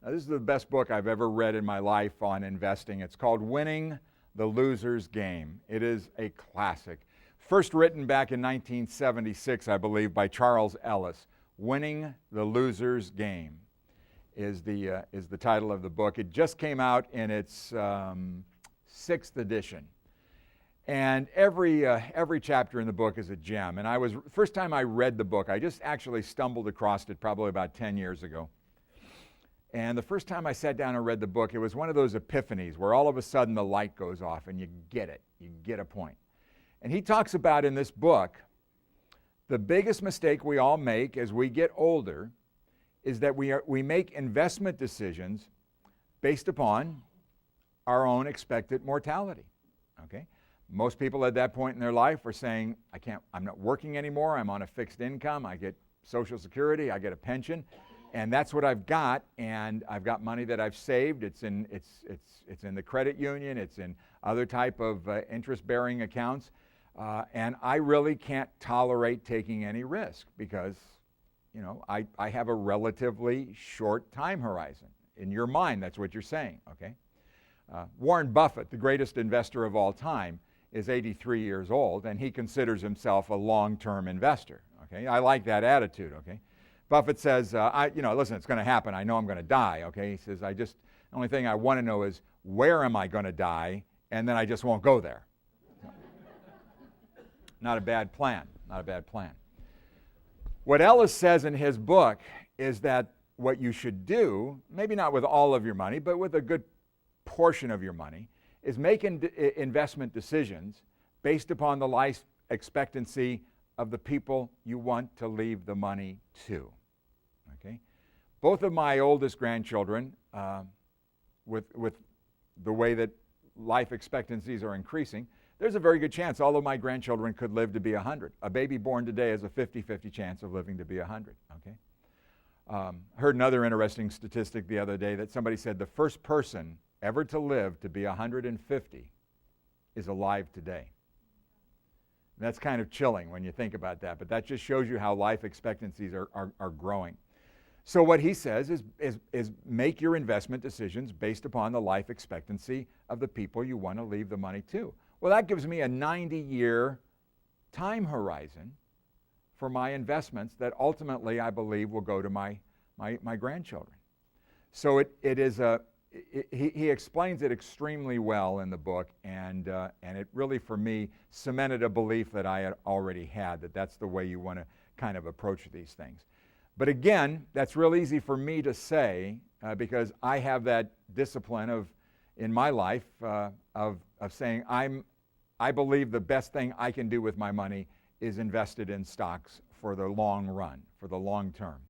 Now, this is the best book I've ever read in my life on investing. It's called Winning the Loser's Game. It is a classic. First written back in 1976, I believe, by Charles Ellis. Winning the Loser's Game is the title of the book. It just came out in its sixth edition. And every chapter in the book is a gem. And first time I read the book, I just actually stumbled across it probably about 10 years ago. And the first time I sat down and read the book, it was one of those epiphanies where all of a sudden the light goes off and you get it. You get a point. And he talks about in this book, the biggest mistake we all make as we get older is that we make investment decisions based upon our own expected mortality. Okay? Most people at that point in their life are saying, I'm not working anymore, I'm on a fixed income, I get Social Security, I get a pension, and that's what I've got, and I've got money that I've saved. It's in the credit union, it's in other type of interest-bearing accounts, and I really can't tolerate taking any risk because, I have a relatively short time horizon. In your mind, that's what you're saying, okay? Warren Buffett, the greatest investor of all time, is 83 years old, and he considers himself a long-term investor, okay? I like that attitude, okay? Buffett says, listen, it's going to happen. I know I'm going to die, okay? He says, the only thing I want to know is where am I going to die, and then I just won't go there. Not a bad plan, not a bad plan. What Ellis says in his book is that what you should do, maybe not with all of your money, but with a good portion of your money, is make investment decisions based upon the life expectancy of the people you want to leave the money to. Okay? Both of my oldest grandchildren, with the way that life expectancies are increasing, there's a very good chance all of my grandchildren could live to be 100. A baby born today has a 50-50 chance of living to be 100. Okay? I heard another interesting statistic the other day that somebody said the first person ever to live to be 150 is alive today. And that's kind of chilling when you think about that, but that just shows you how life expectancies are growing. So what he says is make your investment decisions based upon the life expectancy of the people you want to leave the money to. Well, that gives me a 90-year time horizon for my investments that ultimately I believe will go to my grandchildren. So he explains it extremely well in the book, and it really, for me, cemented a belief that I had already had, that that's the way you want to kind of approach these things. But again, that's real easy for me to say because I have that discipline in my life of saying I believe the best thing I can do with my money is invested in stocks for the long run, for the long term.